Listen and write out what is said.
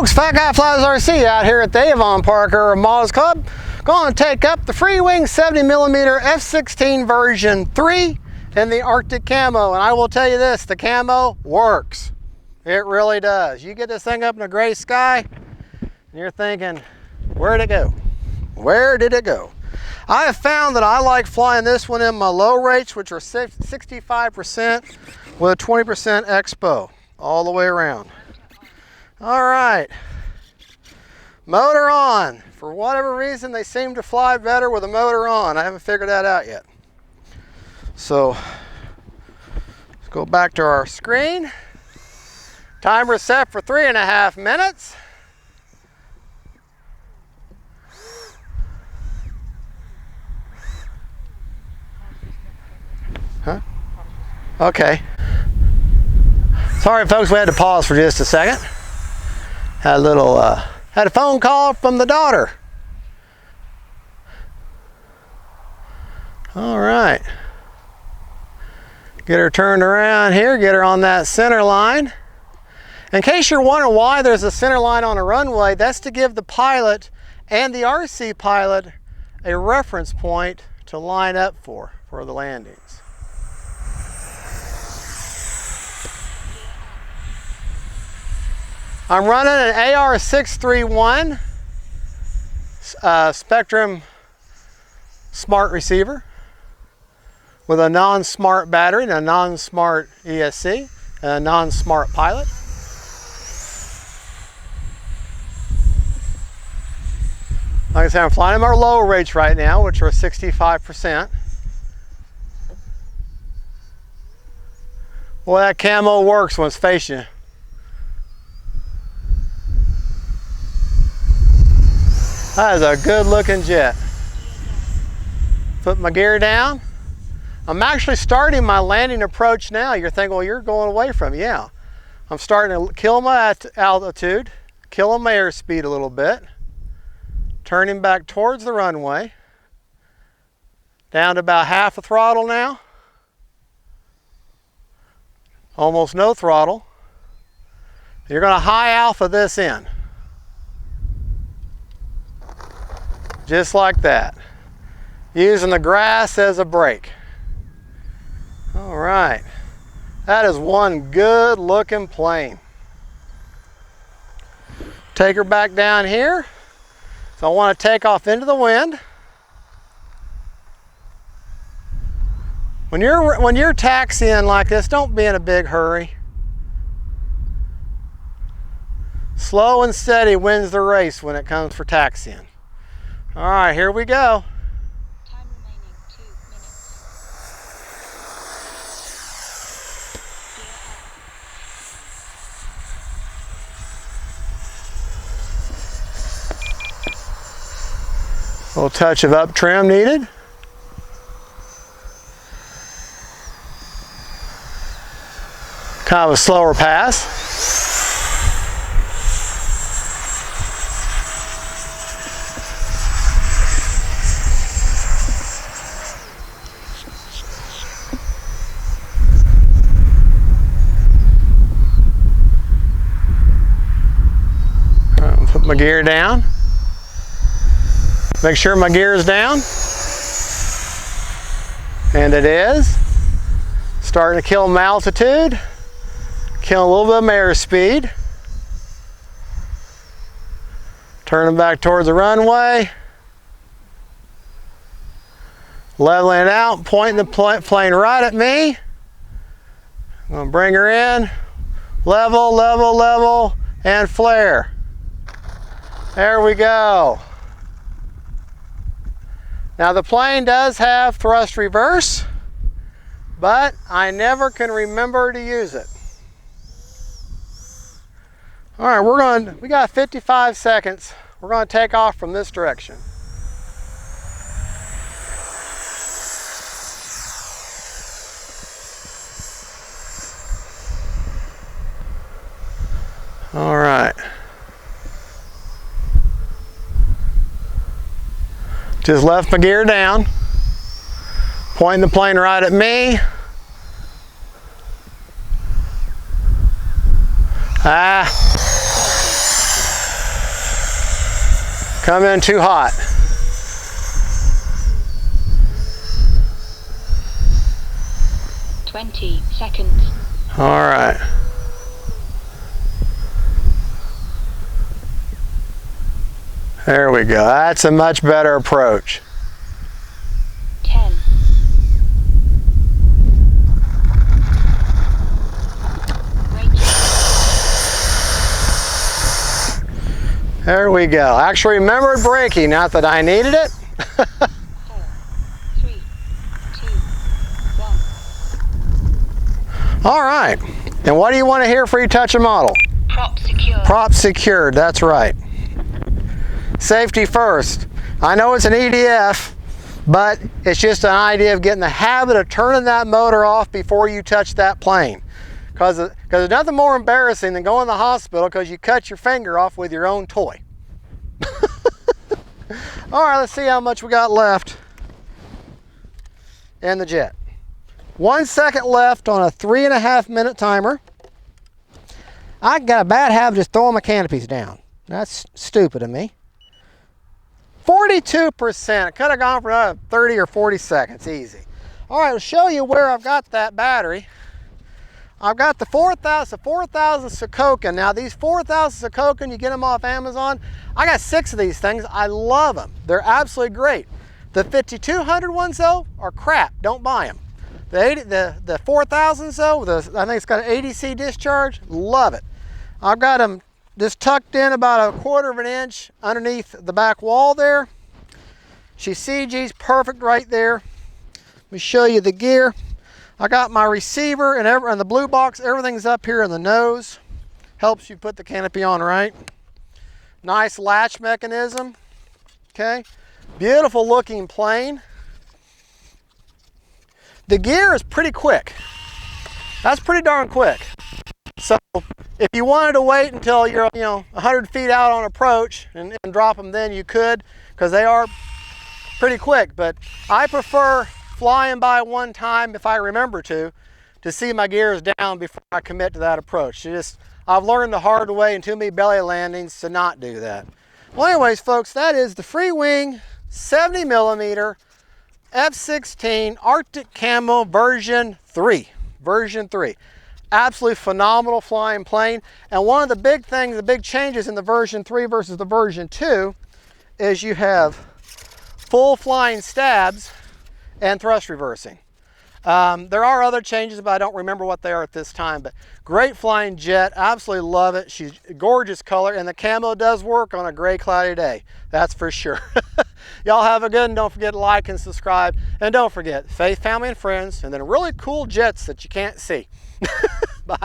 folks, Fat Guy Flies RC out here at the Avon Parker Models Club. Going to take up the FREEWING 70mm F-16 version 3 in the Arctic camo. And I will tell you this, the camo works. It really does. You get this thing up in a gray sky and you're thinking, where'd it go? Where did it go? I have found that I like flying this one in my low rates, which are 65% with a 20% expo all the way around. All right, motor on. For whatever reason, they seem to fly better with a motor on. I haven't figured that out yet. So let's go back to our screen. Timer set for 3.5 minutes. Huh? Okay. Sorry folks, we had to pause for just a second. Had a phone call from the daughter. All right. Get her turned around here, get her on that center line. In case you're wondering why there's a center line on a runway, that's to give the pilot and the RC pilot a reference point to line up for the landings. I'm running an AR631 Spectrum Smart receiver with a non-smart battery and a non-smart ESC and a non-smart pilot. Like I said, I'm flying at our low rates right now, which are 65%. Well, that camo works when it's facing you. That is a good looking jet. Put my gear down. I'm actually starting my landing approach now. You're thinking, well, you're going away from me. Yeah. I'm starting to kill my altitude, killing my airspeed a little bit, turning back towards the runway, down to about half a throttle now. Almost no throttle. You're going to high alpha this in. Just like that. Using the grass as a brake. All right. That is one good looking plane. Take her back down here. So I want to take off into the wind. When you're taxiing like this, don't be in a big hurry. Slow and steady wins the race when it comes for taxiing. All right, here we go. Time remaining 2 minutes. A little touch of up trim needed. Kind of a slower pass. Put my gear down. Make sure my gear is down. And it is. Starting to kill my altitude. Kill a little bit of my airspeed. Turning back towards the runway. Leveling it out, pointing the plane right at me. I'm going to bring her in. Level, level, level, and flare. There we go. Now the plane does have thrust reverse, but I never can remember to use it. All right, we got 55 seconds. We're going to take off from this direction. All right. Just left my gear down, pointing the plane right at me. come in too hot. Twenty seconds. All right. There we go. That's a much better approach. 10. There we go. Actually remembered braking, not that I needed it. 4, 3, 2, 1. All right. And what do you want to hear for you touch a model? Prop secure. Prop secured, that's right. Safety first. I know it's an EDF, but it's just an idea of getting the habit of turning that motor off before you touch that plane. Because there's nothing more embarrassing than going to the hospital because you cut your finger off with your own toy. All right, let's see how much we got left in the jet. 1 second left on a 3.5 minute timer. I got a bad habit of just throwing my canopies down. That's stupid of me. 42%. I could have gone for another 30 or 40 seconds, easy. All right, I'll show you where I've got that battery. I've got the 4,000 Sokokin. Now these 4,000 Sokokin, you get them off Amazon. I got 6 of these things. I love them. They're absolutely great. The 5,200 ones though are crap. Don't buy them. The 4,000s though, I think it's got an ADC discharge. Love it. I've got them just tucked in about 1/4 of an inch underneath the back wall there. She CG's perfect right there. Let me show you the gear. I got my receiver and the blue box, everything's up here in the nose. Helps you put the canopy on right. Nice latch mechanism, okay? Beautiful looking plane. The gear is pretty quick. That's pretty darn quick. So if you wanted to wait until you're 100 feet out on approach and drop them, then you could, because they are pretty quick. But I prefer flying by one time, if I remember to see my gears down before I commit to that approach. I've learned the hard way in too many belly landings to not do that. Well, anyways, folks, that is the FREEWING 70mm F-16 Arctic Camo version 3. Version 3. Absolutely phenomenal flying plane. And one of the big things, the big changes in the version 3 versus the version 2 is you have full flying stabs and thrust reversing. There are other changes, but I don't remember what they are at this time. But great flying jet, absolutely love it. She's a gorgeous color, and the camo does work on a gray, cloudy day. That's for sure. Y'all have a good one. Don't forget to like and subscribe. And don't forget, faith, family, and friends, and then really cool jets that you can't see. Bye.